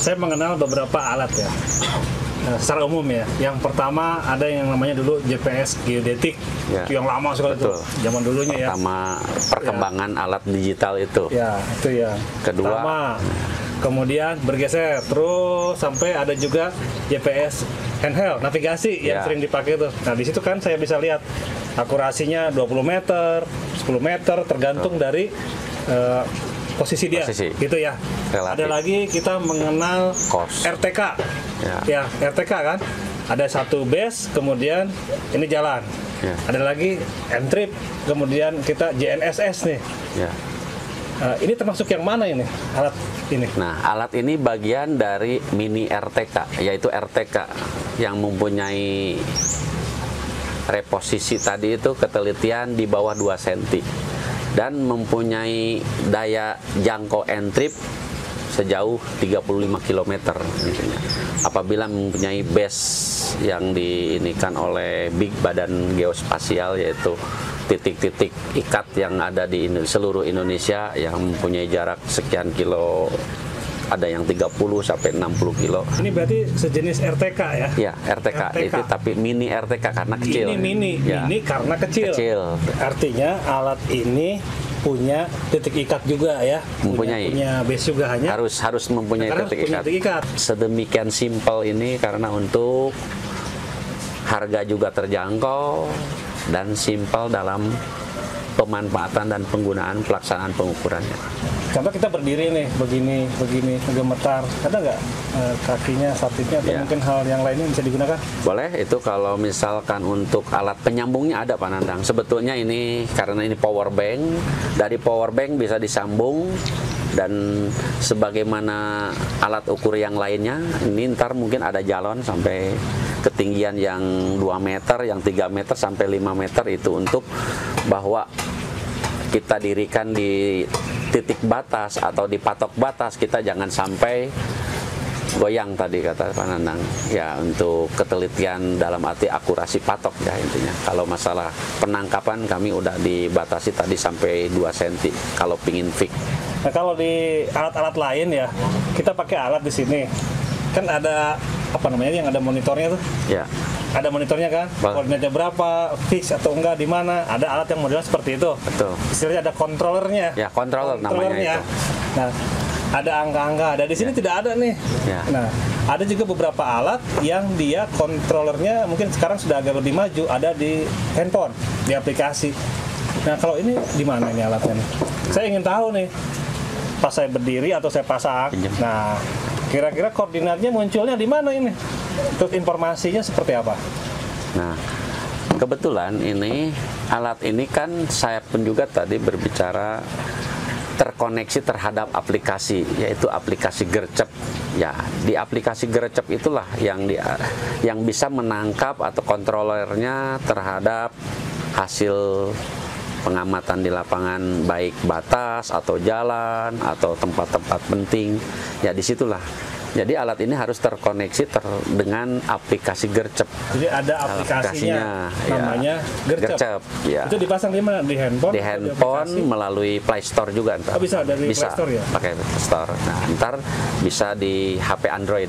saya mengenal beberapa alat ya. Secara umum ya, yang pertama ada yang namanya dulu GPS geodetik, ya. Itu yang lama sekali itu, zaman dulunya pertama, perkembangan alat digital itu. Ya, itu ya. Kedua, pertama, kemudian bergeser, terus sampai ada juga GPS handheld, navigasi yang sering dipakai itu. Nah, di situ kan saya bisa lihat akurasinya 20 meter, 10 meter, tergantung dari posisi dia, gitu ya. Relatif. Ada lagi kita mengenal RTK, ya RTK kan. Ada satu base, kemudian ini jalan. Ya. Ada lagi N-Trip, kemudian kita GNSS nih. Ya. Ini termasuk yang mana ini alat ini? Nah, alat ini bagian dari mini RTK, yaitu RTK yang mempunyai reposisi tadi itu ketelitian di bawah 2 cm. Dan mempunyai daya jangkau N-Trip sejauh 35 km. Apabila mempunyai base yang diinikan oleh Big Badan Geospasial, yaitu titik-titik ikat yang ada di seluruh Indonesia yang mempunyai jarak sekian kilo, ada yang 30 sampai 60 kilo. Ini berarti sejenis RTK ya? Ya, RTK. Itu tapi mini RTK karena kecil. Ini mini, ya. Mini karena kecil. Artinya alat ini punya titik ikat juga ya? Punya base juga hanya? Harus mempunyai titik ikat. Sedemikian simpel ini karena untuk harga juga terjangkau dan simpel dalam pemanfaatan dan penggunaan pelaksanaan pengukurannya. Contoh kita berdiri nih, begini, gemetar, ada nggak kakinya, satitnya, atau mungkin hal yang lainnya bisa digunakan? Boleh, itu kalau misalkan untuk alat penyambungnya ada Pak Nandang. Sebetulnya ini, karena ini power bank, dari power bank bisa disambung, dan sebagaimana alat ukur yang lainnya, ini ntar mungkin ada jalon sampai ketinggian yang 2 meter, yang 3 meter, sampai 5 meter, itu untuk bahwa kita dirikan di titik batas atau di patok batas, kita jangan sampai goyang tadi kata Pak Nandang. Ya, untuk ketelitian dalam arti akurasi patok ya intinya. Kalau masalah penangkapan kami udah dibatasi tadi sampai 2 cm kalau pingin fix. Nah, kalau di alat-alat lain ya, kita pakai alat di sini. Kan ada apa namanya yang ada monitornya tuh? Ya. Ada monitornya kan, koordinatnya berapa, fix atau enggak, di mana. Ada alat yang modelnya seperti itu. Betul. Istilahnya ada kontrolernya. Ya, controller namanya itu. Nah, ada angka-angka. Ada di sini tidak ada nih. Ya. Nah, ada juga beberapa alat yang dia kontrolernya mungkin sekarang sudah agak lebih maju, ada di handphone, di aplikasi. Nah, kalau ini di mana ini alatnya nih? Saya ingin tahu nih. Pas saya berdiri atau saya pasang. Nah, kira-kira koordinatnya munculnya di mana ini? Terus informasinya seperti apa? Nah, kebetulan ini alat ini kan saya pun juga tadi berbicara terkoneksi terhadap aplikasi, yaitu aplikasi gercep. Ya, di aplikasi gercep itulah yang bisa menangkap atau kontrolernya terhadap hasil pengamatan di lapangan, baik batas atau jalan atau tempat-tempat penting. Ya, disitulah. Jadi alat ini harus terkoneksi dengan aplikasi gercep. Jadi ada aplikasinya namanya gercep. Ya. Itu dipasang di mana? Di handphone? Di handphone melalui Play Store juga ntar. Oh, bisa dari Play Store ya? Pakai Play Store. Nah, ntar bisa di HP Android.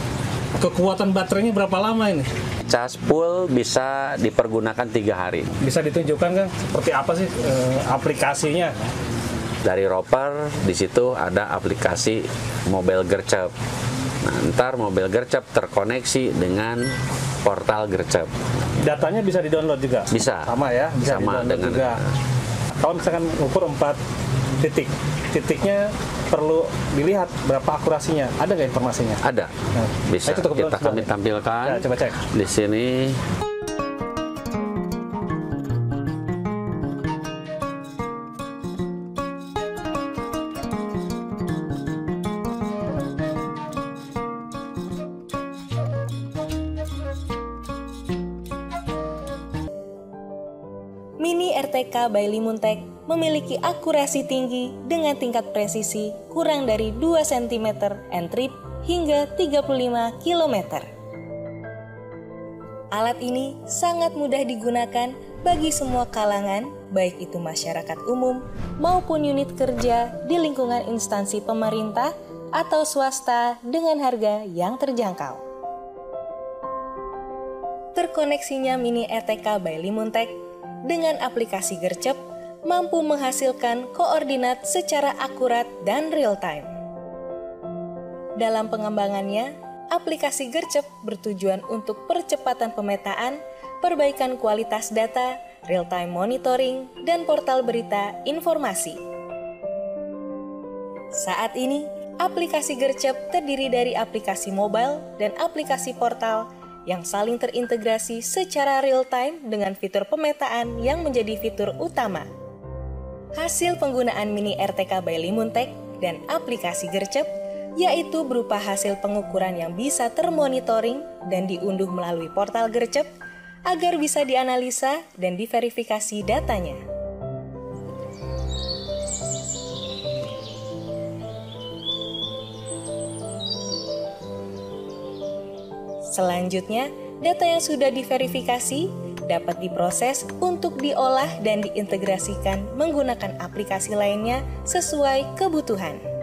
Kekuatan baterainya berapa lama ini? Cas full bisa dipergunakan 3 hari. Bisa ditunjukkan kan seperti apa sih aplikasinya? Dari roper, di situ ada aplikasi mobile gercep. Nah, ntar mobil gercep terkoneksi dengan portal gercep. Datanya bisa di-download juga? Bisa. Sama ya? Bisa sama dengan juga. Kalau misalkan ukur 4 titik, titiknya perlu dilihat berapa akurasinya. Ada nggak informasinya? Ada. Nah, bisa. Kami tampilkan. Ya, coba cek. Di sini. Mini RTK by Limuntek memiliki akurasi tinggi dengan tingkat presisi kurang dari 2 cm N-Trip hingga 35 km. Alat ini sangat mudah digunakan bagi semua kalangan, baik itu masyarakat umum maupun unit kerja di lingkungan instansi pemerintah atau swasta dengan harga yang terjangkau. Terkoneksinya Mini RTK by Limuntech dengan aplikasi Gercep mampu menghasilkan koordinat secara akurat dan real-time. Dalam pengembangannya, aplikasi Gercep bertujuan untuk percepatan pemetaan, perbaikan kualitas data, real-time monitoring, dan portal berita informasi. Saat ini, aplikasi Gercep terdiri dari aplikasi mobile dan aplikasi portal yang saling terintegrasi secara real-time dengan fitur pemetaan yang menjadi fitur utama. Hasil penggunaan Mini RTK by Limuntech dan aplikasi Gercep yaitu berupa hasil pengukuran yang bisa termonitoring dan diunduh melalui portal Gercep agar bisa dianalisa dan diverifikasi datanya. Selanjutnya, data yang sudah diverifikasi dapat diproses untuk diolah dan diintegrasikan menggunakan aplikasi lainnya sesuai kebutuhan.